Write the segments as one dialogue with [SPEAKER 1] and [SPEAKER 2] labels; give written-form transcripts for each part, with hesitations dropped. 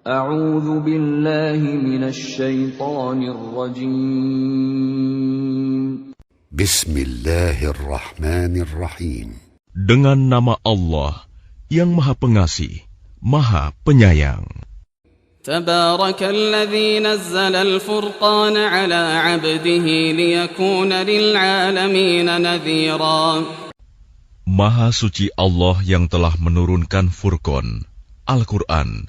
[SPEAKER 1] أعوذ بالله من الشيطان الرجيم.
[SPEAKER 2] بسم الله الرحمن الرحيم.
[SPEAKER 3] Dengan nama Allah yang Maha Pengasih, Maha Penyayang.
[SPEAKER 4] تبارك الذي نزل الفرقان على عبده ليكون للعالمين نذيرا.
[SPEAKER 3] Maha suci Allah yang telah menurunkan Furqan, Al-Quran,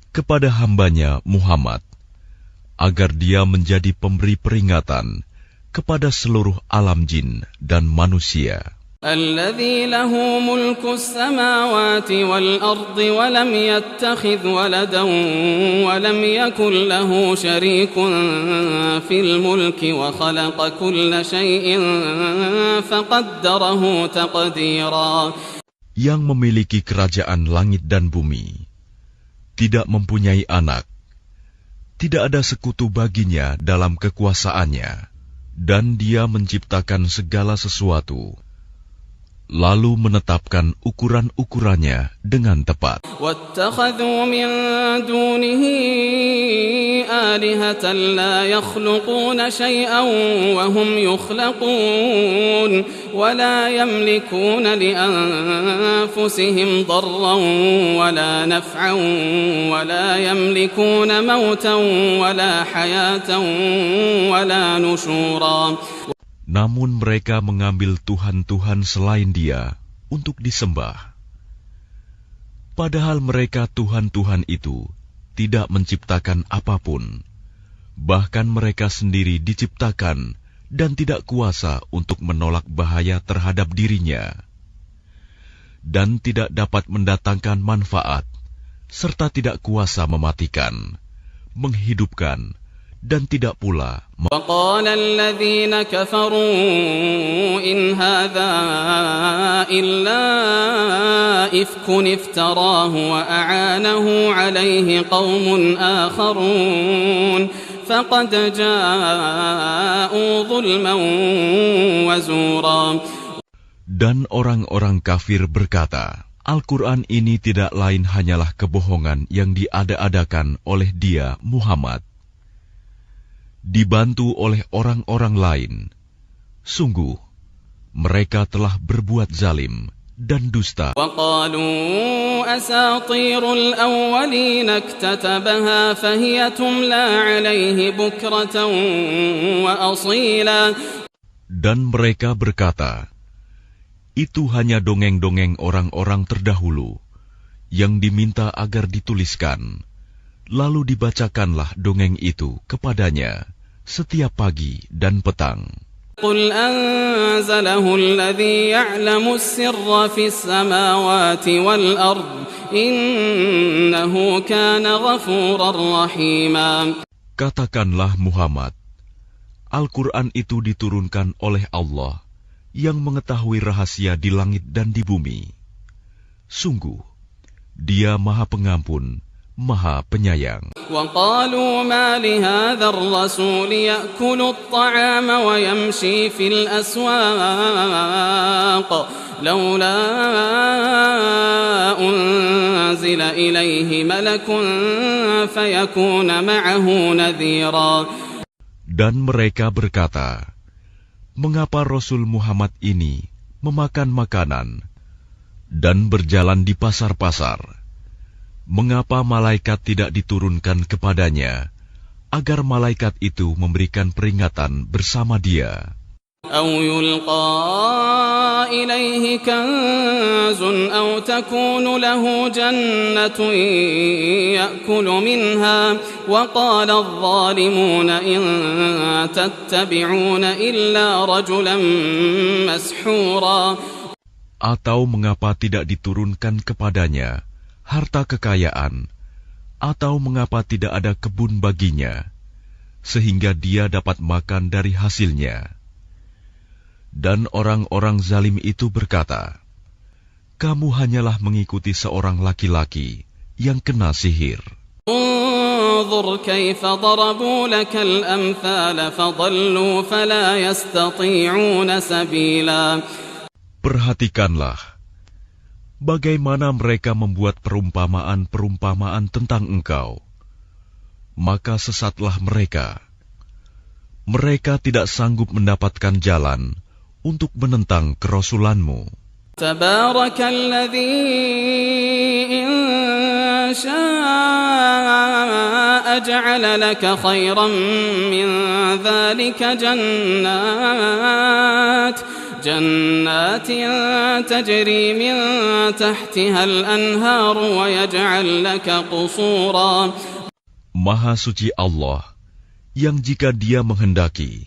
[SPEAKER 3] kepada hambanya Muhammad, agar dia menjadi pemberi peringatan kepada seluruh alam jin dan manusia.
[SPEAKER 4] الذي له ملك السماوات والأرض ولم يتخذ ولدا ولم يكن له شريك في الملك وخلق كل شيء فقدره تقديرا.
[SPEAKER 3] Yang memiliki kerajaan langit dan bumi, tidak mempunyai anak, tidak ada sekutu baginya dalam kekuasaannya, dan dia menciptakan segala sesuatu, lalu menetapkan ukuran-ukurannya dengan tepat.
[SPEAKER 4] وَاتَّخَذُوا مِن دُونِهِ آلِهَةً لَا يَخْلُقُونَ شَيْئًا وَهُمْ يُخْلَقُونَ وَلَا يَمْلِكُونَ لِأَنفُسِهِمْ ضَرًّا وَلَا نَفْعًا وَلَا يَمْلِكُونَ مَوْتًا وَلَا حَيَاةً وَلَا نُشُورًا.
[SPEAKER 3] Namun mereka mengambil Tuhan-Tuhan selain Dia untuk disembah. Padahal mereka Tuhan-Tuhan itu tidak menciptakan apapun. Bahkan mereka sendiri diciptakan dan tidak kuasa untuk menolak bahaya terhadap dirinya. Dan tidak dapat mendatangkan manfaat, serta tidak kuasa mematikan, menghidupkan, dan tidak pula.
[SPEAKER 4] وقال الذين كفروا إن هذا إلا إفك افتراه وأعانه عليه قوم آخرون فقد جاءوا ظلما وزورا. Dan
[SPEAKER 3] orang-orang kafir berkata, Al-Quran ini tidak lain hanyalah kebohongan yang diada-adakan oleh dia, Muhammad, dibantu oleh orang-orang lain. Sungguh, mereka telah berbuat zalim dan dusta.
[SPEAKER 4] وَقَالُوا أَسَاطِيرُ الْأَوَّلِينَ اكْتَتَبَهَا فَهِيَ تُمْلَى عَلَيْهِ بُكْرَةً وَأَصِيلًا.
[SPEAKER 3] Dan mereka berkata, itu hanya dongeng-dongeng orang-orang terdahulu yang diminta agar dituliskan. Lalu dibacakanlah dongeng itu kepadanya setiap pagi dan petang.
[SPEAKER 4] قُلْ أَنزَلَهُ الَّذِي يَعْلَمُ السِّرَّ فِي السَّمَاوَاتِ وَالْأَرْضِ إِنَّهُ كَانَ غَفُورًا رَحِيمًا.
[SPEAKER 3] Katakanlah Muhammad, Al-Quran itu diturunkan oleh Allah yang mengetahui rahasia di langit dan di bumi. Sungguh, Dia Maha Pengampun, Maha Penyayang.
[SPEAKER 4] وَقَالُوا مَا لِهَذَا الرَّسُولِ يَأْكُلُ الطَّعَامَ وَيَمْشِي فِي الْأَسْوَاقِ لَوْلَا أُنزِلَ إِلَيْهِ مَلَكٌ فَيَكُونَ مَعَهُ نَذِيرًا.
[SPEAKER 3] Dan mereka berkata, mengapa Rasul Muhammad ini memakan makanan dan berjalan di pasar-pasar? Mengapa malaikat tidak diturunkan kepadanya, agar malaikat itu memberikan peringatan bersama dia?
[SPEAKER 4] أَوْ يُلْقَى إِلَيْهِ كَنْزٌ أَوْ تَكُونُ لَهُ جَنَّةٌ يَأْكُلُ مِنْهَا وَقَالَ الظَّالِمُونَ إِنْ تَتَّبِعُونَ إِلَّا رَجُلًا مَسْحُورًا.
[SPEAKER 3] Atau mengapa tidak diturunkan kepadanya harta kekayaan, atau mengapa tidak ada kebun baginya, sehingga dia dapat makan dari hasilnya. Dan orang-orang zalim itu berkata, kamu hanyalah mengikuti seorang laki-laki yang kena sihir.
[SPEAKER 4] انظر كيف ضربوا لك الأمثال فضلوا فلا يستطيعون سبيلا.
[SPEAKER 3] Perhatikanlah bagaimana mereka membuat perumpamaan-perumpamaan tentang engkau, maka sesatlah mereka. Mereka tidak sanggup mendapatkan jalan untuk menentang kerasulanmu.
[SPEAKER 4] Tabarakalladzi in syaa'a ja'ala laka khairan min dzalika jannatin tajri min tahtiha al-anhar wa yaj'al laka qusura.
[SPEAKER 3] Maha suci Allah, yang jika Dia menghendaki,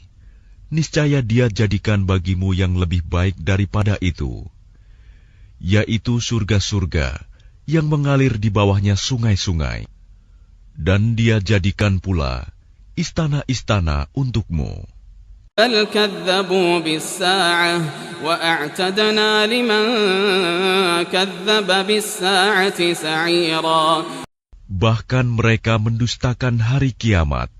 [SPEAKER 3] niscaya Dia jadikan bagimu yang lebih baik daripada itu, yaitu surga-surga yang mengalir di bawahnya sungai-sungai, dan Dia jadikan pula istana-istana untukmu.
[SPEAKER 4] Bal kadzabu bis-saa'ah wa a'tadna liman kadzdzaba bis-saa'ati sa'ira.
[SPEAKER 3] Bahkan mereka mendustakan hari kiamat,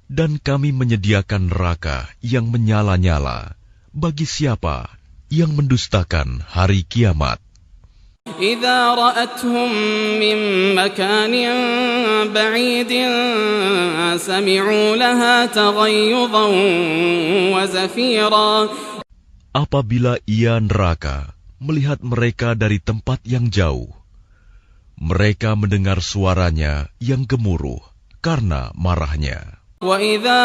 [SPEAKER 3] dan kami menyediakan neraka yang menyala-nyala bagi siapa yang mendustakan hari kiamat.
[SPEAKER 4] Idza ra'athum min makanin ba'idin sami'u laha taghayyudan wa zafira.
[SPEAKER 3] Apabila ia neraka melihat mereka dari tempat yang jauh, mereka mendengar suaranya yang gemuruh karena marahnya.
[SPEAKER 4] وَإِذَا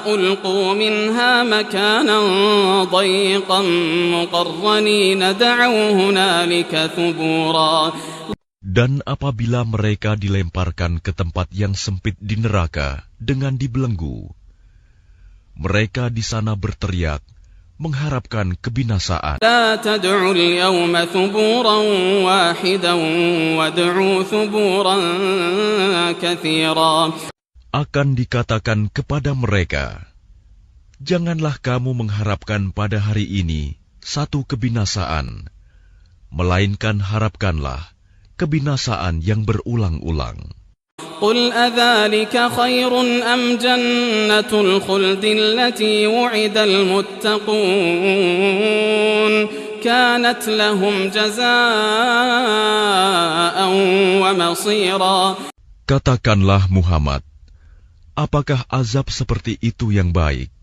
[SPEAKER 4] أُلْقُوا مِنْهَا مَكَانًا ضَيِّقًا مُقَرَّنِينَ دَعَوْا هُنَالِكَ ثُبُورًا.
[SPEAKER 3] Dan apabila mereka dilemparkan ke tempat yang sempit di neraka dengan dibelenggu, mereka di sana berteriak mengharapkan kebinasaan.
[SPEAKER 4] لا تدعوا اليوم ثبورا واحدا وادعوا ثبورا كثيرا.
[SPEAKER 3] Akan dikatakan kepada mereka, janganlah kamu mengharapkan pada hari ini satu kebinasaan, melainkan harapkanlah kebinasaan yang berulang-ulang.
[SPEAKER 4] قل أذلك خير أم جنة الخلد التي وعد المتقون كانت لهم جزاء ومصيرا.
[SPEAKER 3] Katakanlah Muhammad, apakah azab seperti itu yang baik,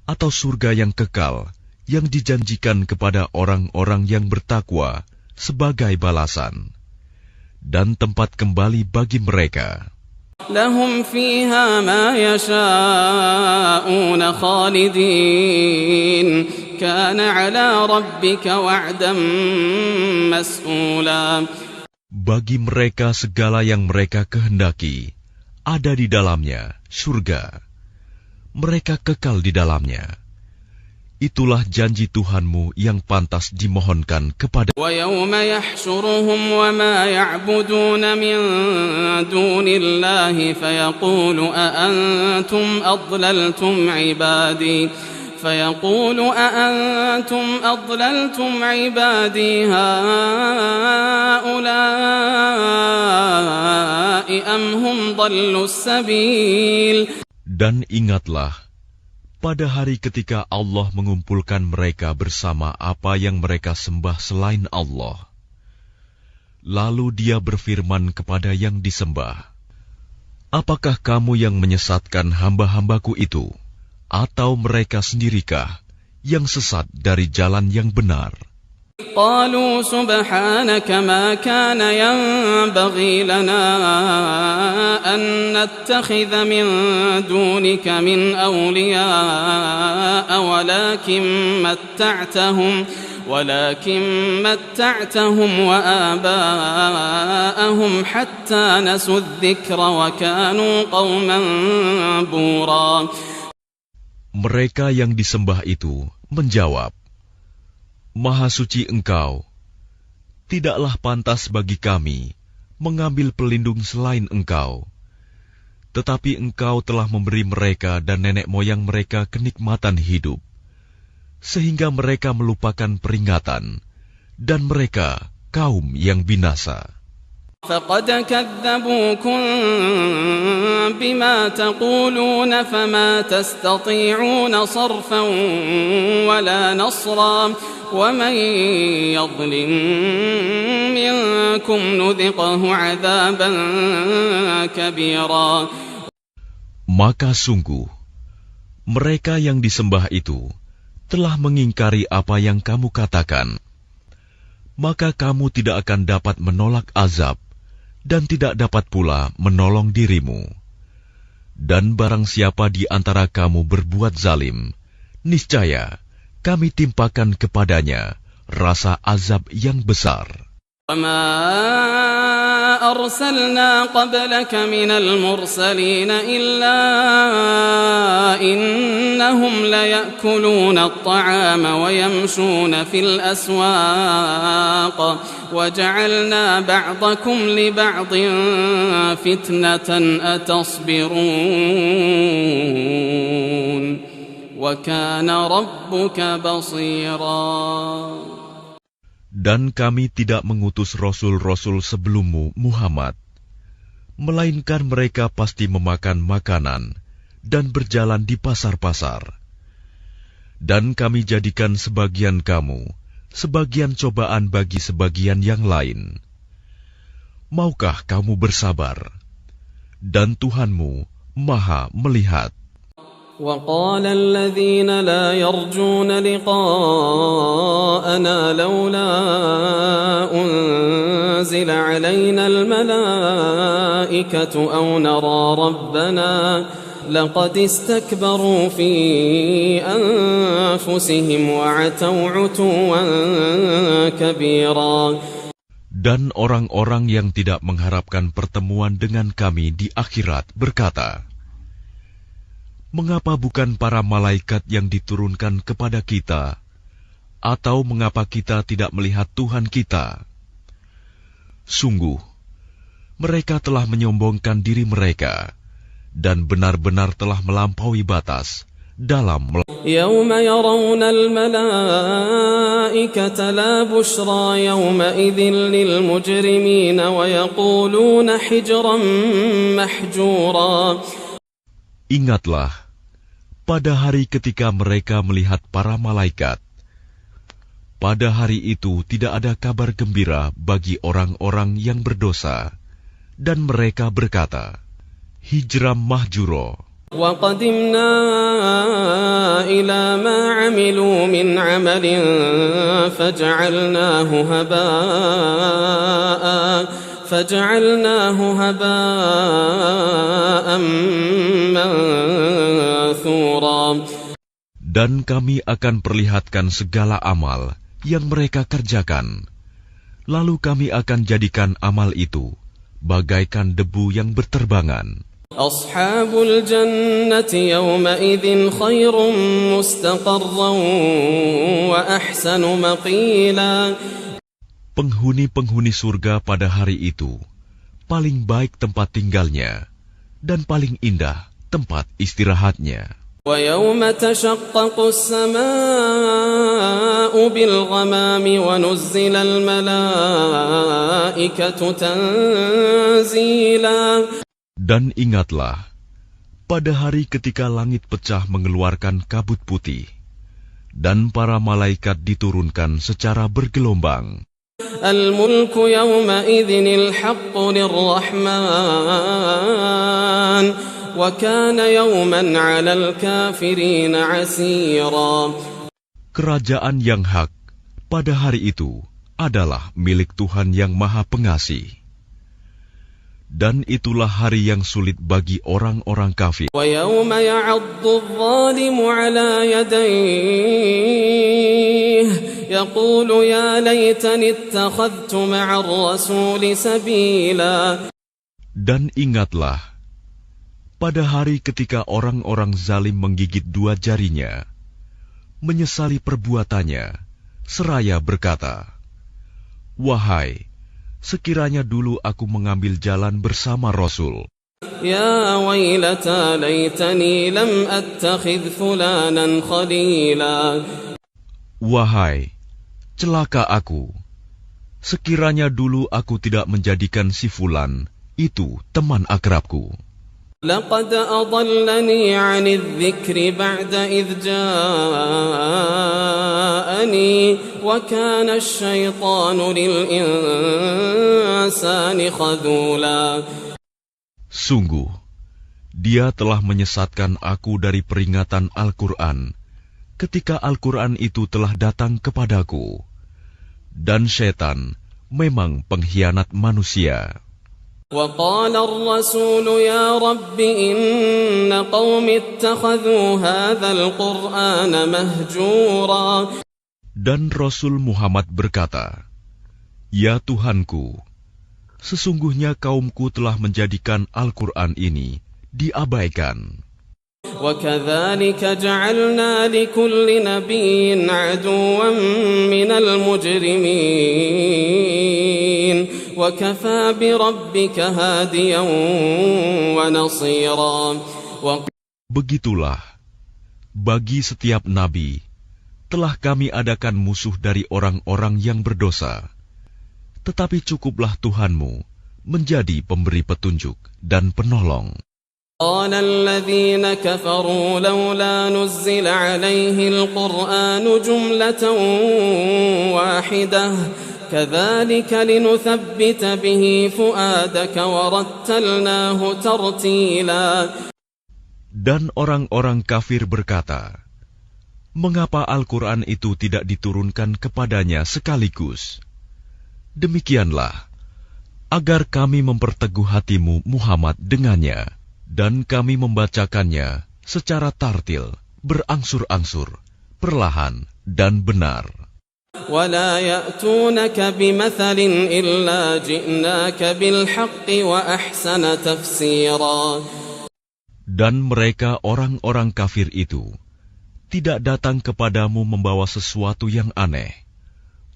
[SPEAKER 3] atau surga yang kekal yang dijanjikan kepada orang-orang yang bertakwa sebagai balasan, dan tempat kembali bagi mereka.
[SPEAKER 4] لهم فيها ما يشاءون خالدين كان على ربك وعدا مسئولا.
[SPEAKER 3] Bagi mereka segala yang mereka kehendaki ada di dalamnya surga. Mereka kekal di dalamnya. Itulah janji Tuhanmu yang pantas dimohonkan kepada.
[SPEAKER 4] وَيَوْمَ يَحْشُرُهُمْ وَمَا يَعْبُدُونَ مِن دُونِ اللَّهِ فَيَقُولُ أَأَنْتُمْ أَضْلَلْتُمْ عِبَادِي هَؤُلَاءِ أَمْ هُمْ ضَلُّوا السَّبِيلَ.
[SPEAKER 3] Dan ingatlah, pada hari ketika Allah mengumpulkan mereka bersama apa yang mereka sembah selain Allah. Lalu Dia berfirman kepada yang disembah, apakah kamu yang menyesatkan hamba-hambaku itu? Atau mereka sendirikah yang sesat dari jalan yang benar?
[SPEAKER 4] قالوا سبحانك ما كان ينبغي لنا أن نتخذ من دونك من أولياء ولكن متعتهم وآباءهم حتى نسوا الذكر وكانوا قوما بورا.
[SPEAKER 3] Mereka yang disembah itu menjawab, Maha suci Engkau, tidaklah pantas bagi kami mengambil pelindung selain Engkau. Tetapi Engkau telah memberi mereka dan nenek moyang mereka kenikmatan hidup, sehingga mereka melupakan peringatan, dan mereka kaum yang binasa.
[SPEAKER 4] فقد كذبوكم بما تقولون فما تستطيعون صرفا ولا نصرا ومن يظلم منكم نذقه عذابا كبيرا.
[SPEAKER 3] Maka sungguh, mereka yang disembah itu telah mengingkari apa yang kamu katakan. Maka kamu tidak akan dapat menolak azab, dan tidak dapat pula menolong dirimu. Dan barang siapa di antara kamu berbuat zalim, niscaya kami timpakan kepadanya rasa azab yang besar.
[SPEAKER 4] وما أرسلنا قبلك من المرسلين إلا إنهم ليأكلون الطعام ويمشون في الأسواق وجعلنا بعضكم لبعض فتنة أتصبرون وكان ربك بصيرا.
[SPEAKER 3] Dan kami tidak mengutus rasul-rasul sebelummu, Muhammad, melainkan mereka pasti memakan makanan dan berjalan di pasar-pasar. Dan kami jadikan sebagian kamu sebagian cobaan bagi sebagian yang lain. Maukah kamu bersabar? Dan Tuhanmu Maha melihat.
[SPEAKER 4] وقال الذين لا يرجون لقاءنا لولا أنزل علينا الملائكة أو نرى ربنا لقد استكبروا في أنفسهم وعتوا عتوا كبيرا.
[SPEAKER 3] Dan orang-orang yang tidak mengharapkan pertemuan dengan kami di akhirat berkata, mengapa bukan para malaikat yang diturunkan kepada kita? Atau mengapa kita tidak melihat Tuhan kita? Sungguh, mereka telah menyombongkan diri mereka, dan benar-benar telah melampaui batas dalam
[SPEAKER 4] يوم يرون الملائكة لا بشرى يومئذ للمجرمين ويقولون حجرا محجورا.
[SPEAKER 3] Ingatlah, pada hari ketika mereka melihat para malaikat, pada hari itu tidak ada kabar gembira bagi orang-orang yang berdosa, dan mereka berkata, hijram mahjuro.
[SPEAKER 4] وَقَدِمْنَا إِلَى مَا عَمِلُوا مِنْ عَمَلٍ فَجَعَلْنَاهُ هَبَاءً مَنْثُورًا.
[SPEAKER 3] Dan kami akan perlihatkan segala amal yang mereka kerjakan. Lalu kami akan jadikan amal itu bagaikan debu yang berterbangan.
[SPEAKER 4] أصحاب الجنة يومئذ خير مستقرا وأحسن مقيلا.
[SPEAKER 3] Penghuni-penghuni surga pada hari itu paling baik tempat tinggalnya dan paling indah tempat istirahatnya.
[SPEAKER 4] ويوم تشقق السماء بالغمام ونزل الملائكة تنزيلا.
[SPEAKER 3] Dan ingatlah, pada hari ketika langit pecah mengeluarkan kabut putih, dan para malaikat diturunkan secara bergelombang.
[SPEAKER 4] الملك يومئذ الحق للرحمن وكان يوما على الكافرين عسيرا.
[SPEAKER 3] Kerajaan yang hak pada hari itu adalah milik Tuhan yang Maha Pengasih. Dan itulah hari yang sulit bagi orang-orang kafir.
[SPEAKER 4] وَيَوْمَ يَعَضُّ الظَّالِمُ عَلَى يَدَيْهِ يَقُولُ يَا لَيْتَنِي اتَّخَذْتُ مَعَ الرَّسُولِ سَبِيلًا.
[SPEAKER 3] Dan ingatlah, pada hari ketika orang-orang zalim menggigit dua jarinya, menyesali perbuatannya, seraya berkata, wahai, sekiranya dulu aku mengambil jalan bersama Rasul.
[SPEAKER 4] Ya wailata laitani lam attakhidh fulanan khalila.
[SPEAKER 3] Wahai, celaka aku. Sekiranya dulu aku tidak menjadikan si Fulan itu teman akrabku.
[SPEAKER 4] لقد أضلني عن الذكر بعد إذ جاءني وكان الشيطان للإنسان خذولا.
[SPEAKER 3] Sungguh, dia telah menyesatkan aku dari peringatan Al-Quran ketika Al-Quran itu telah datang kepadaku. Dan syaitan memang pengkhianat manusia.
[SPEAKER 4] وقال الرسول يا رب إن قوم اتخذوا هذا القرآن مهجورا.
[SPEAKER 3] Dan Rasul Muhammad berkata, Ya Tuhanku, sesungguhnya kaumku telah menjadikan Al-Quran ini diabaikan.
[SPEAKER 4] وكذلك جعلنا لكل نبي عدوا من المجرمين وكفى بربك هاديا ونصيرا.
[SPEAKER 3] Begitulah, bagi setiap nabi telah kami adakan musuh dari orang-orang yang berdosa. Tetapi cukuplah Tuhanmu menjadi pemberi petunjuk dan penolong.
[SPEAKER 4] قال الذين كفروا لولا نزل عليه القرآن جملة واحدة كذلك لنثبت به فؤادك ورتلناه ترتيلا.
[SPEAKER 3] Dan orang-orang kafir berkata, mengapa Al-Quran itu tidak diturunkan kepadanya sekaligus? Demikianlah, agar kami memperteguh hatimu Muhammad dengannya. Dan kami membacakannya secara tartil, berangsur-angsur, perlahan dan benar.
[SPEAKER 4] ولا يأتونك بمثل إلا جئناك بالحق وأحسن تفسيرا.
[SPEAKER 3] Dan mereka orang-orang kafir itu tidak datang kepadamu membawa sesuatu yang aneh,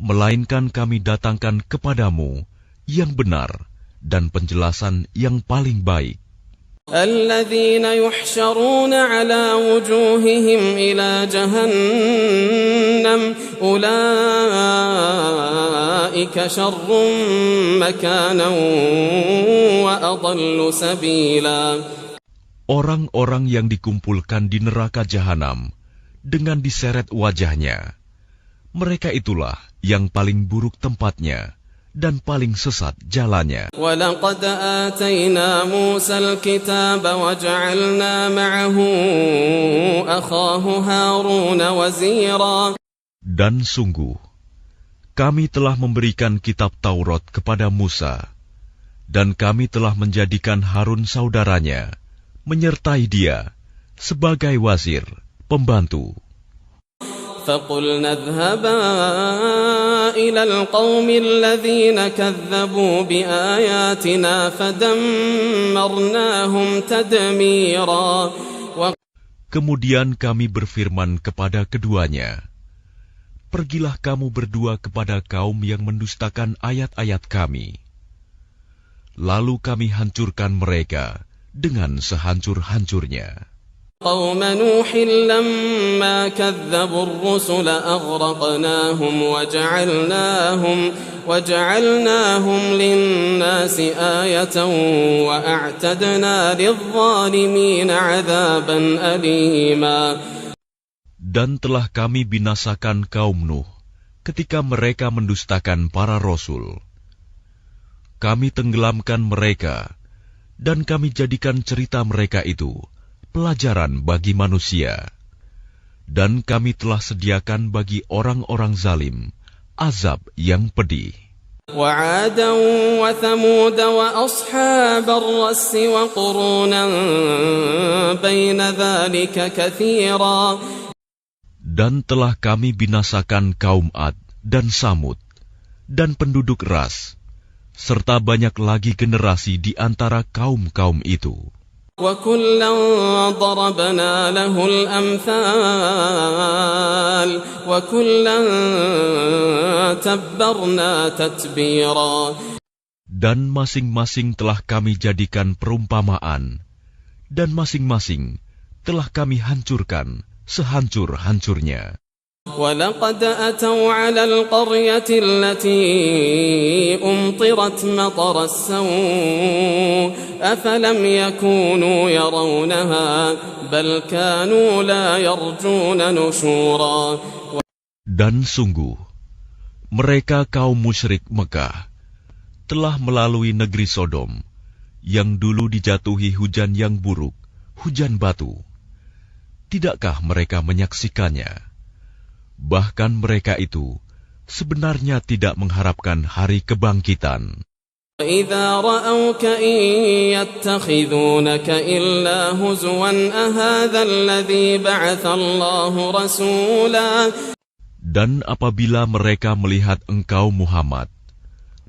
[SPEAKER 3] melainkan kami datangkan kepadamu yang benar dan penjelasan yang paling baik.
[SPEAKER 4] الذين يحشرون على وجوههم إلى جهنم أولئك شر مكانا وأضل سبيلا.
[SPEAKER 3] Orang-orang yang dikumpulkan di neraka jahanam dengan diseret wajahnya, mereka itulah yang paling buruk tempatnya dan paling sesat jalannya.
[SPEAKER 4] وَلَقَدْ آتَيْنَا مُوسَى الْكِتَابَ وَجَعَلْنَا مَعَهُ أَخَاهُ هَارُونَ وَزِيرًا.
[SPEAKER 3] Dan sungguh, kami telah memberikan kitab Taurat kepada Musa, dan kami telah menjadikan Harun saudaranya, menyertai dia sebagai wazir, pembantu.
[SPEAKER 4] فَقُلْنَا اذْهَبَا إِلَى الْقَوْمِ الَّذِينَ كَذَّبُوا بِآيَاتِنَا فَدَمَّرْنَاهُمْ تَدْمِيرًا.
[SPEAKER 3] Kemudian kami berfirman kepada keduanya, pergilah kamu berdua kepada kaum yang mendustakan ayat-ayat kami. Lalu kami hancurkan mereka dengan sehancur-hancurnya.
[SPEAKER 4] قوم نوح لما كذبوا الرسل أغرقناهم وجعلناهم للناس آية وأعتدنا للظالمين عذابا أليما.
[SPEAKER 3] Dan telah kami binasakan kaum Nuh ketika mereka mendustakan para rasul. Kami tenggelamkan mereka dan kami jadikan cerita mereka itu pelajaran bagi manusia, dan kami telah sediakan bagi orang-orang zalim azab yang pedih.
[SPEAKER 4] وعادا وثمود وأصحاب الرس وقرونا بين ذلك كثيرا.
[SPEAKER 3] Dan telah kami binasakan kaum Ad dan Samud dan penduduk Ras, serta banyak lagi generasi di antara kaum-kaum itu.
[SPEAKER 4] وَكُلًّا ضَرَبْنَا لَهُ الْأَمْثَالَ وَكُلًّا تَبَّرْنَا تَتْبِيرًا.
[SPEAKER 3] Dan masing-masing telah kami jadikan perumpamaan, dan masing-masing telah kami hancurkan sehancur-hancurnya.
[SPEAKER 4] ولقد أتوا على القرية التي أمطرت مطر السوء أفلم يكونوا يرونها بل كانوا لا يرجون نشورا.
[SPEAKER 3] Dan sungguh, mereka kaum musyrik Mekah telah melalui negeri Sodom, yang dulu dijatuhi hujan yang buruk, hujan batu. Tidakkah mereka menyaksikannya? Bahkan mereka itu sebenarnya tidak mengharapkan hari kebangkitan.
[SPEAKER 4] وَإِذَا رَأَوْكَ إِن يَتَّخِذُونَكَ إِلَّا هُزُوًا أَهَذَا الَّذِي بَعَثَ اللَّهُ رَسُولًا.
[SPEAKER 3] Dan apabila mereka melihat engkau Muhammad,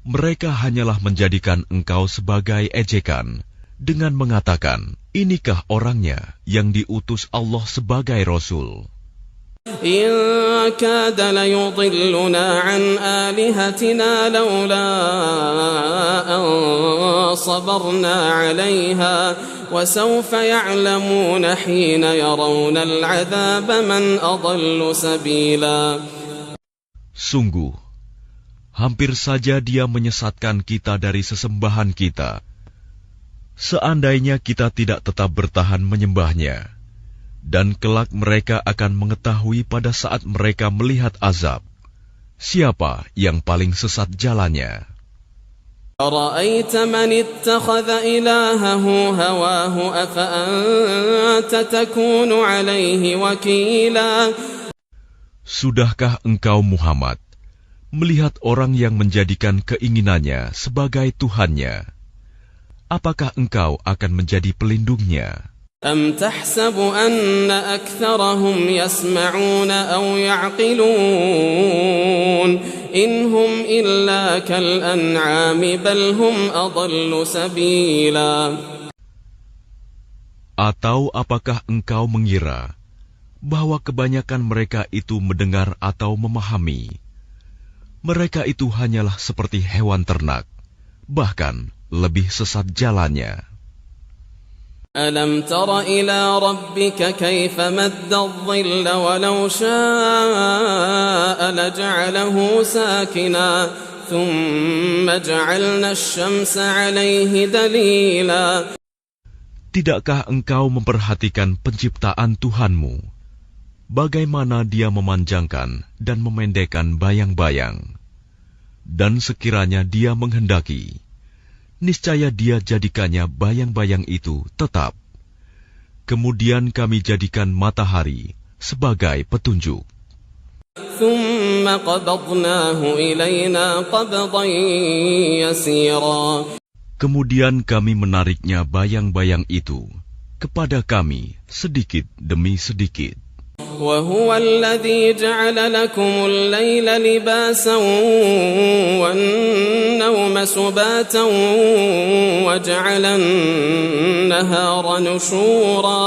[SPEAKER 3] mereka hanyalah menjadikan engkau sebagai ejekan dengan mengatakan, inikah orangnya yang diutus Allah sebagai Rasul?
[SPEAKER 4] إِن كَادَ لَيُضِلُّنَا عَنْ آلِهَتِنَا لَوْلَا أَن صَبَرْنَا عَلَيْهَا وَسَوْفَ يَعْلَمُونَ حِينَ يَرَوْنَ الْعَذَابَ مَنْ أَضَلُّ سَبِيلًا.
[SPEAKER 3] Sungguh, hampir saja dia menyesatkan kita dari sesembahan kita. Seandainya kita tidak tetap bertahan menyembahnya, dan kelak mereka akan mengetahui pada saat mereka melihat azab, siapa yang paling sesat jalannya.
[SPEAKER 4] أَرَأَيْتَ مَنِ اتَّخَذَ إِلَٰهَهُ هَوَاهُ أَفَأَنتَ تَكُونُ عَلَيْهِ وَكِيلًا.
[SPEAKER 3] Sudahkah engkau Muhammad melihat orang yang menjadikan keinginannya sebagai Tuhannya? Apakah engkau akan menjadi pelindungnya?
[SPEAKER 4] أَمْ تَحْسَبُ أَنَّ أَكْثَرَهُمْ يَسْمَعُونَ أَوْ يَعْقِلُونَ إِنْ هُمْ إِلَّا كَالْأَنْعَامِ بَلْ هُمْ أَضَلُّ سَبِيلًا.
[SPEAKER 3] Atau apakah engkau mengira bahwa kebanyakan mereka itu mendengar atau memahami? Mereka itu hanyalah seperti hewan ternak, bahkan lebih sesat jalannya.
[SPEAKER 4] أَلَمْ تَرَ إِلَى رَبِّكَ كَيْفَ مَدَّ الظِّلَّ وَلَوْ شَاءَ لَجَعَلَهُ سَاكِنًا ثُمَّ جَعَلْنَا الشَّمْسَ عَلَيْهِ دَلِيلًا.
[SPEAKER 3] Tidakkah engkau memperhatikan penciptaan Tuhanmu, bagaimana Dia memanjangkan dan memendekkan bayang-bayang? Dan sekiranya Dia menghendaki, niscaya Dia jadikannya bayang-bayang itu tetap. Kemudian kami jadikan matahari sebagai petunjuk.
[SPEAKER 4] ثُمَّ قَبَضْنَاهُ إِلَيْنَا قَبْضًا يَسِيرًا.
[SPEAKER 3] Kemudian kami menariknya bayang-bayang itu kepada kami sedikit demi sedikit.
[SPEAKER 4] وَهُوَ الَّذِي جَعَلَ لَكُمُ اللَّيْلَ لِبَاسًا وَالنَّوْمَ سُبَاتًا وَجَعَلَ النَّهَارَ نُشُورًا.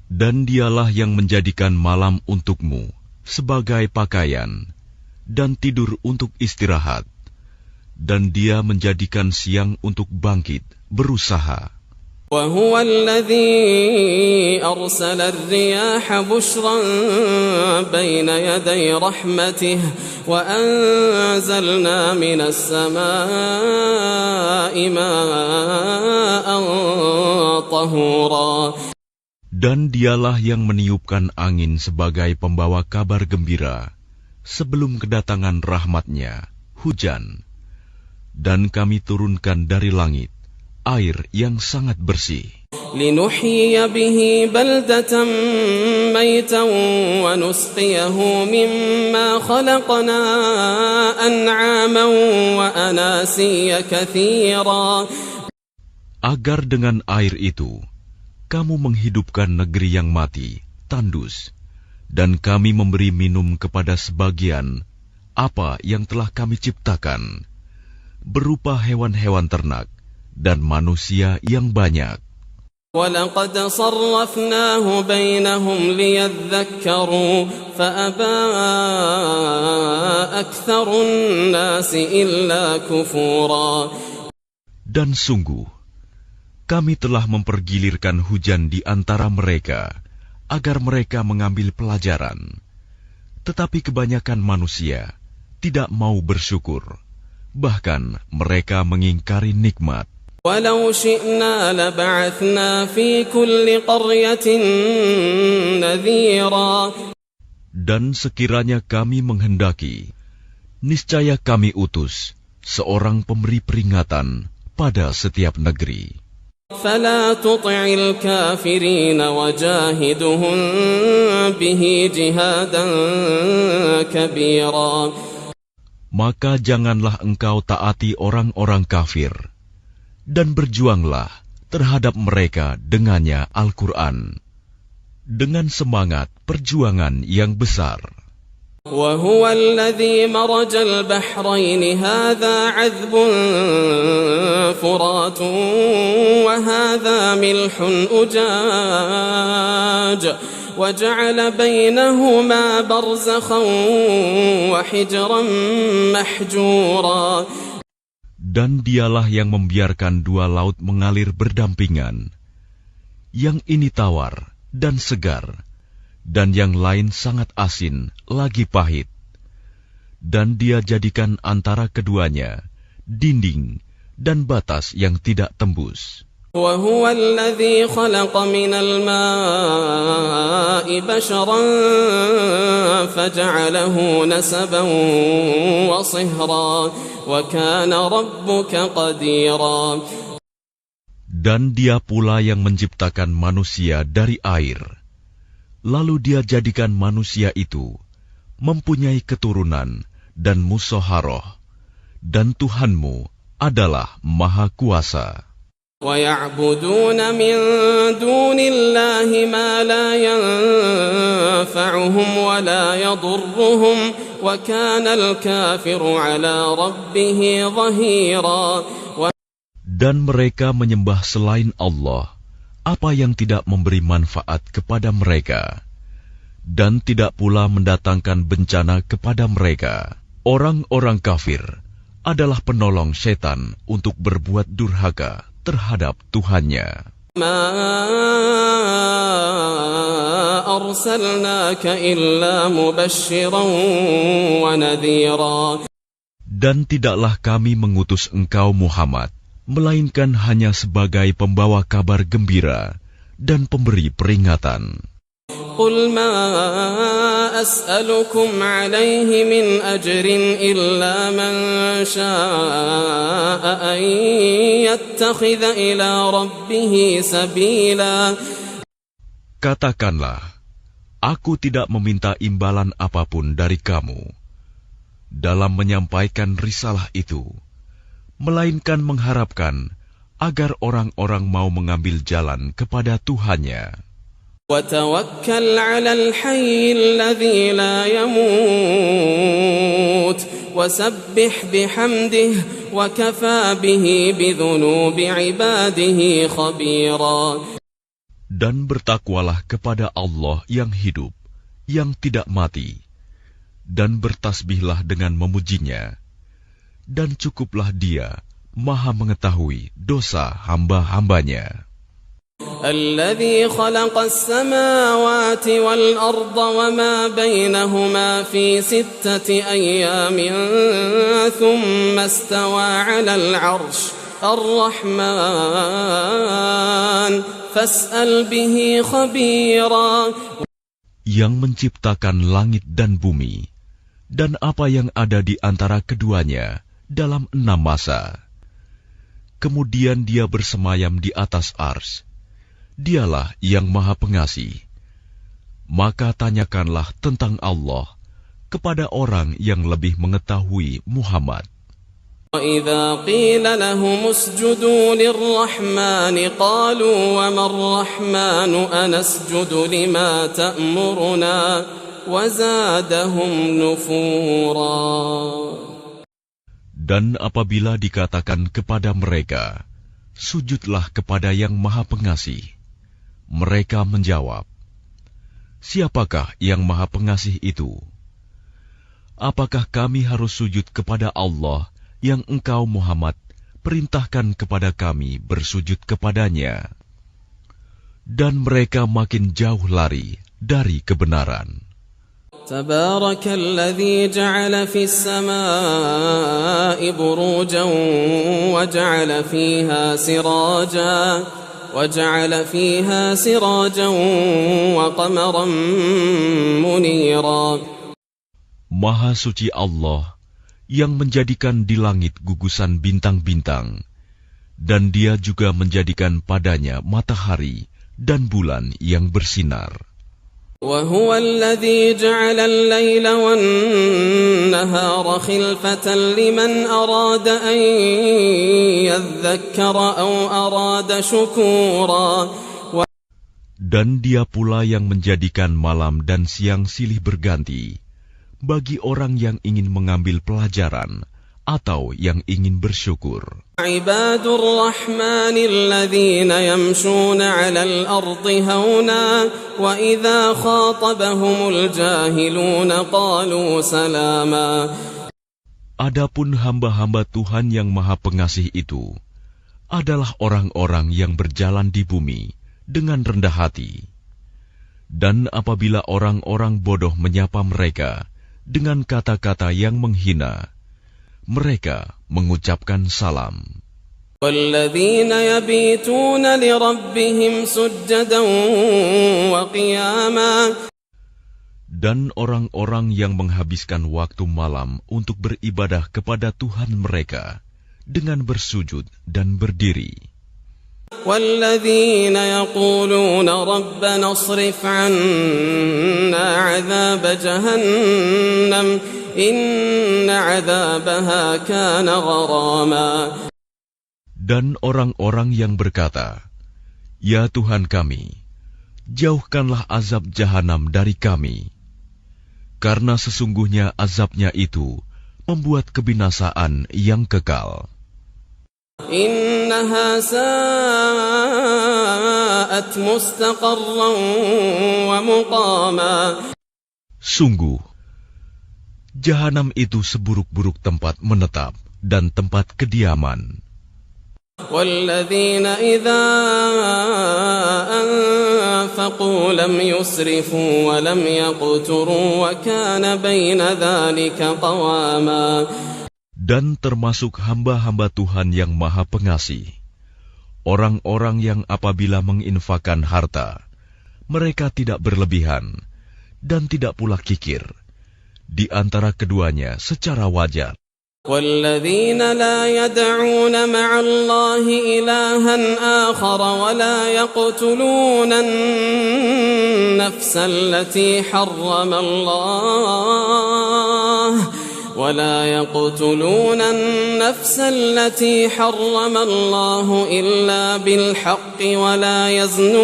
[SPEAKER 3] Dan Dialah yang menjadikan malam untukmu sebagai pakaian dan tidur untuk istirahat, dan Dia menjadikan siang untuk bangkit, berusaha.
[SPEAKER 4] وَهُوَ الَّذِي أَرْسَلَ الرِّيَاحَ بُشْرًا بَيْنَ يَدَيْ رَحْمَتِهِ وَأَنزَلْنَا مِنَ السَّمَاءِ مَاءً طَهُورًا.
[SPEAKER 3] Dan Dialah yang meniupkan angin sebagai pembawa kabar gembira sebelum kedatangan rahmat-Nya, hujan. Dan kami turunkan dari langit air yang sangat bersih.
[SPEAKER 4] لِنُحْيِيَ بِهِ بَلْدَةً مَيْتًا وَنُسْقِيَهُ مِمَّا خَلَقْنَا أَنْعَامًا وَأَنَاسِيَّ كَثِيرًا.
[SPEAKER 3] Agar dengan air itu kamu menghidupkan negeri yang mati, tandus, dan kami memberi minum kepada sebagian apa yang telah kami ciptakan, berupa hewan-hewan ternak dan manusia yang banyak.
[SPEAKER 4] وَلَقَدْ صَرَّفْنَاهُ بَيْنَهُمْ لِيَذَّكَّرُوا فَأَبَى أَكْثَرُ النَّاسِ إِلَّا كُفُورًا.
[SPEAKER 3] Dan sungguh, kami telah mempergilirkan hujan di antara mereka agar mereka mengambil pelajaran. Tetapi kebanyakan manusia tidak mau bersyukur, bahkan mereka mengingkari nikmat.
[SPEAKER 4] ولو شئنا لبعثنا في كل قرية نذيرا.
[SPEAKER 3] Dan sekiranya kami menghendaki, niscaya kami utus seorang pemberi peringatan pada setiap negeri.
[SPEAKER 4] فلا تطع الكافرين وجاهدهم به جهادا كبيرا.
[SPEAKER 3] Maka janganlah engkau taati orang-orang kafir, dan berjuanglah terhadap mereka dengannya Al-Quran, dengan semangat perjuangan yang besar.
[SPEAKER 4] وهو الذي مرج البحرين هذا عذب فرات وهذا ملح أجاج وجعل بينهما برزخا وحجرا محجورا.
[SPEAKER 3] Dan dialah yang membiarkan dua laut mengalir berdampingan, yang ini tawar dan segar, dan yang lain sangat asin, lagi pahit. Dan dia jadikan antara keduanya dinding dan batas yang tidak tembus.
[SPEAKER 4] وهو الذي خلق من الماء بشرا فجعله نسبا وصهرا وكان ربك قديرا.
[SPEAKER 3] Dan dia pula yang menciptakan manusia dari air. Lalu dia jadikan manusia itu mempunyai keturunan dan musoharoh, dan Tuhanmu adalah Maha Kuasa.
[SPEAKER 4] وَيَعْبُدُونَ مِن دُونِ اللَّهِ مَا لَا يَنفَعُهُمْ وَلَا يَضُرُّهُمْ وَكَانَ الْكَافِرُ عَلَى رَبِّهِ ظَهِيرًا.
[SPEAKER 3] Dan mereka menyembah selain Allah apa yang tidak memberi manfaat kepada mereka, dan tidak pula mendatangkan bencana kepada mereka. Orang-orang kafir adalah penolong setan untuk berbuat durhaka terhadap Tuhannya.
[SPEAKER 4] مَا أَرْسَلْنَاكَ إِلَّا مُبَشِّرًا وَنَذِيرًا. Dan
[SPEAKER 3] tidaklah kami mengutus engkau Muhammad, melainkan hanya sebagai pembawa kabar gembira dan pemberi peringatan.
[SPEAKER 4] قُلْ مَا أَسْأَلُكُمْ عَلَيْهِ مِنْ أَجْرٍ إِلَّا مَنْ شَاءَ أَنْ يَتَّخِذَ إِلَى رَبِّهِ سَبِيلًا.
[SPEAKER 3] Katakanlah, aku tidak meminta imbalan apapun dari kamu dalam menyampaikan risalah itu, melainkan mengharapkan agar orang-orang mau mengambil jalan kepada Tuhannya.
[SPEAKER 4] وَتَوَكَّلْ عَلَى الْحَيِّ الَّذِي لَا يَمُوتُ وَسَبِّحْ بِحَمْدِهِ وَكَفَى بِهِ بِذُنُوبِ عِبَادِهِ خَبِيرًا.
[SPEAKER 3] Dan bertakwalah kepada Allah yang hidup, yang tidak mati, dan bertasbihlah dengan memujinya, dan cukuplah Dia Maha mengetahui dosa hamba-hambanya.
[SPEAKER 4] الذي خلق السماوات والأرض وما بينهما في 6 أيام ثم استوى على العرش الرحمن فاسأل به خبيرا.
[SPEAKER 3] Yang menciptakan langit dan bumi dan apa yang ada di antara keduanya dalam 6 masa. Kemudian Dia bersemayam di atas ars. Dialah yang Maha Pengasih. Maka tanyakanlah tentang Allah kepada orang yang lebih mengetahui Muhammad.
[SPEAKER 4] وَإِذَا قِيلَ لَهُمُ اسْجُدُوا لِلرَّحْمَنِ قَالُوا وَمَا الرَّحْمَنُ أَنَسْجُدُ لِمَا تَأْمُرُنَا وَزَادَهُمْ نُفُورًا.
[SPEAKER 3] Dan apabila dikatakan kepada mereka, sujudlah kepada yang Maha Pengasih, mereka menjawab, siapakah yang Maha Pengasih itu? Apakah kami harus sujud kepada Allah yang engkau Muhammad perintahkan kepada kami bersujud kepadanya? Dan mereka makin jauh lari dari kebenaran.
[SPEAKER 4] تبارك الذي جعل في السماء بروجا وجعل فيها سراجا وقمرا منيرا.
[SPEAKER 3] Maha suci Allah yang menjadikan di langit gugusan bintang-bintang, dan Dia juga menjadikan padanya matahari dan bulan yang bersinar.
[SPEAKER 4] وهو الذي جعل الليل والنهار خلفة لمن أراد أن يذكر أو أراد شكورا.
[SPEAKER 3] Dan Dia pula yang menjadikan malam dan siang silih berganti bagi orang yang ingin mengambil pelajaran atau yang ingin bersyukur.
[SPEAKER 4] عباد الرحمن الذين يمشون على الأرض هونا وإذا خاطبهم الجاهلون قالوا سلاما.
[SPEAKER 3] Adapun hamba-hamba Tuhan yang Maha Pengasih itu adalah orang-orang yang berjalan di bumi dengan rendah hati. Dan apabila orang-orang bodoh menyapa mereka dengan kata-kata yang menghina, mereka mengucapkan salam.
[SPEAKER 4] وَالَّذِينَ يَبِيتُونَ لِرَبِّهِمْ سُجَّدًا وَقِيَامًا.
[SPEAKER 3] Dan orang-orang yang menghabiskan waktu malam untuk beribadah kepada Tuhan mereka dengan bersujud dan berdiri.
[SPEAKER 4] وَالَّذِينَ يَقُولُونَ رَبَّنَا اصْرِفْ عَنَّا عَذَابَ جَهَنَّمَ إِنَّ عَذَابَهَا كَانَ غَرَامًا.
[SPEAKER 3] Dan orang-orang yang berkata, Ya Tuhan kami, jauhkanlah azab jahanam dari kami, karena sesungguhnya azabnya itu membuat kebinasaan yang kekal.
[SPEAKER 4] إِنَّهَا سَاءَتْ مُسْتَقَرًّا وَمُقَامًا.
[SPEAKER 3] Sungguh, jahanam itu seburuk-buruk tempat menetap dan tempat kediaman.
[SPEAKER 4] وَالَّذِينَ إِذَا أَنفَقُوا لَمْ يُسْرِفُوا وَلَمْ يَقْتُرُوا وَكَانَ بَيْنَ ذَلِكَ قَوَامًا.
[SPEAKER 3] Dan termasuk hamba-hamba Tuhan yang Maha Pengasih, orang-orang yang apabila menginfakkan harta, mereka tidak berlebihan dan tidak pula kikir, di antara keduanya secara wajar.
[SPEAKER 4] وَالَّذِينَ لَا يَدْعُونَ مَعَ اللَّهِ إِلَٰهًا آخَرَ ولا يقتلون النفس التي حرم الله إلا بالحق ولا يزنون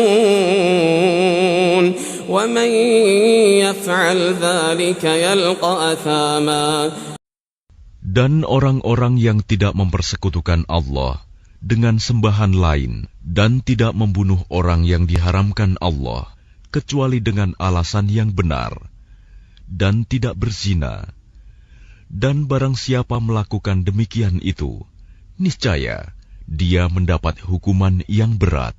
[SPEAKER 4] ومن يفعل ذلك يلقى أثاما.
[SPEAKER 3] Dan orang-orang yang tidak mempersekutukan Allah dengan sembahan lain dan tidak membunuh orang yang diharamkan Allah kecuali dengan alasan yang benar dan tidak berzina. Dan barang siapa melakukan demikian itu, niscaya dia mendapat hukuman yang berat.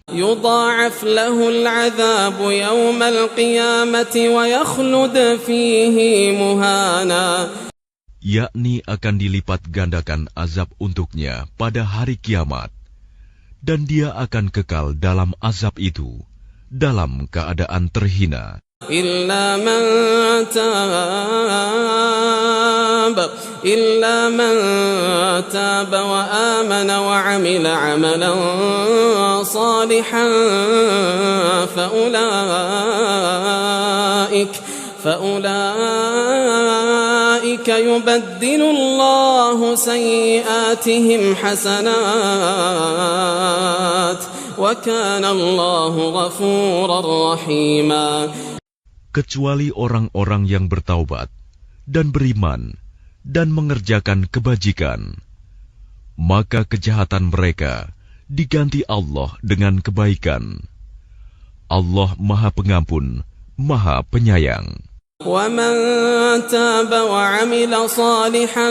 [SPEAKER 4] يضاعف له العذاب يوم القيامة ويخلد فيه مهانا.
[SPEAKER 3] Yakni akan dilipat gandakan azab untuknya pada hari kiamat, dan dia akan kekal dalam azab itu dalam keadaan terhina.
[SPEAKER 4] إلا من تاب وآمن وعمل عملا صالحا فأولئك يبدل الله سيئاتهم حسنات وكان الله غفورا رحيما.
[SPEAKER 3] Kecuali orang-orang yang bertaubat dan beriman dan mengerjakan kebajikan, maka kejahatan mereka diganti Allah dengan kebaikan. Allah Maha Pengampun, Maha Penyayang.
[SPEAKER 4] وَمَن تَابَ وَعَمِلَ صَالِحًا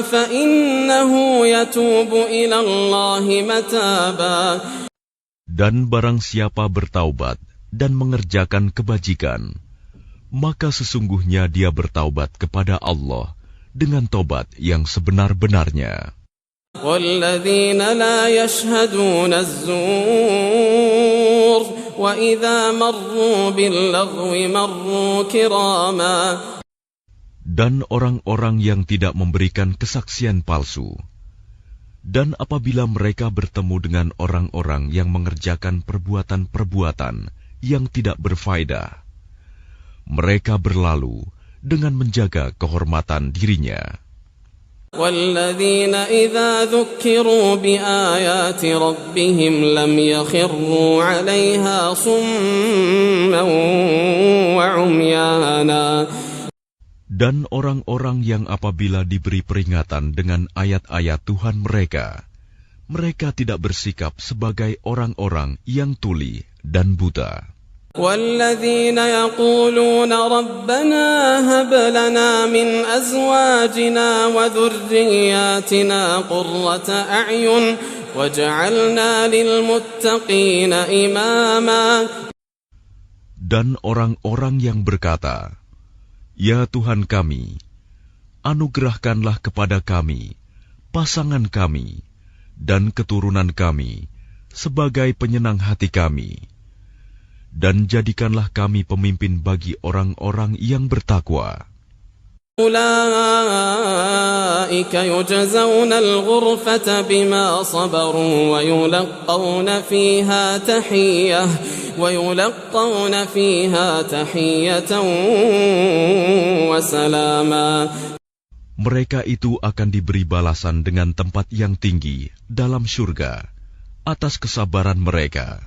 [SPEAKER 4] فَإِنَّهُ يَتُوبُ إِلَى اللَّهِ مَتَابًا.
[SPEAKER 3] Dan barang siapa bertaubat dan mengerjakan kebajikan, maka sesungguhnya dia bertaubat kepada Allah dengan tobat yang sebenar-benarnya.
[SPEAKER 4] وَالَّذِينَ لَا يَشْهَدُونَ الزُّورَ وَإِذَا مَرُّوا بِاللَّغْوِ مَرُّوا كِرَامًا.
[SPEAKER 3] Dan orang-orang yang tidak memberikan kesaksian palsu, dan apabila mereka bertemu dengan orang-orang yang mengerjakan perbuatan-perbuatan yang tidak berfaedah, mereka berlalu dengan menjaga kehormatan dirinya.
[SPEAKER 4] وَالَّذِينَ إِذَا ذُكِّرُوا بِآيَاتِ رَبِّهِمْ لَمْ يَخِرُّوا عَلَيْهَا صُمًّا وَعُمْيَانًا.
[SPEAKER 3] Dan orang-orang yang apabila diberi peringatan dengan ayat-ayat Tuhan mereka, mereka tidak bersikap sebagai orang-orang yang tuli dan buta.
[SPEAKER 4] وَالَّذِينَ يَقُولُونَ رَبَّنَا هَبْ لَنَا مِنْ أَزْوَاجِنَا وَذُرِّيَّاتِنَا قُرَّةَ أَعْيُنٍ وَاجْعَلْنَا لِلْمُتَّقِينَ إِمَامًا.
[SPEAKER 3] Dan orang-orang yang berkata, "Ya Tuhan kami, anugerahkanlah kepada kami pasangan kami dan keturunan kami sebagai penyenang hati kami, dan jadikanlah kami pemimpin bagi orang-orang yang bertakwa."
[SPEAKER 4] أُولَئِكَ يُجْزَوْنَ الْغُرْفَةَ بِمَا صَبَرُوا وَيُلَقَّوْنَ فِيهَا تَحِيَّةً وَسَلَامًا.
[SPEAKER 3] Mereka itu akan diberi balasan dengan tempat yang tinggi dalam syurga atas kesabaran mereka.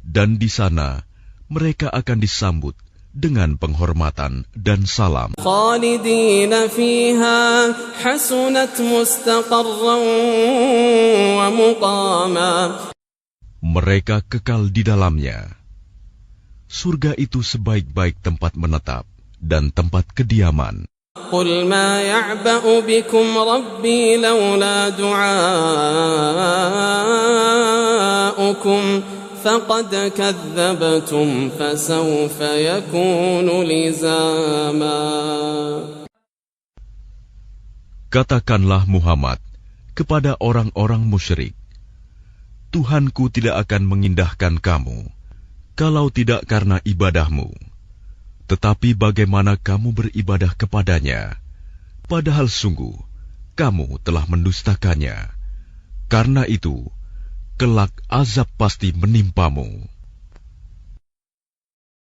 [SPEAKER 3] Dan di sana mereka akan disambut dengan penghormatan dan salam.
[SPEAKER 4] خَالِدِينَ فِيهَا حَسُنَتْ مُسْتَقَرًّا وَمُقَامًا.
[SPEAKER 3] Mereka kekal di dalamnya. Surga itu sebaik-baik tempat menetap dan tempat kediaman.
[SPEAKER 4] قُلْ مَا يَعْبَأُ بِكُمْ رَبِّي لَوْلَا دُعَاؤُكُمْ فَقَدْ كَذَّبْتُمْ فَسَوْفَ يَكُونُ لِزَامًا.
[SPEAKER 3] Katakanlah Muhammad kepada orang-orang musyrik, Tuhanku tidak akan mengindahkan kamu kalau tidak karena ibadahmu. Tetapi bagaimana kamu beribadah kepadanya, padahal sungguh kamu telah mendustakannya. Karena itu, kelak azab pasti menimpamu.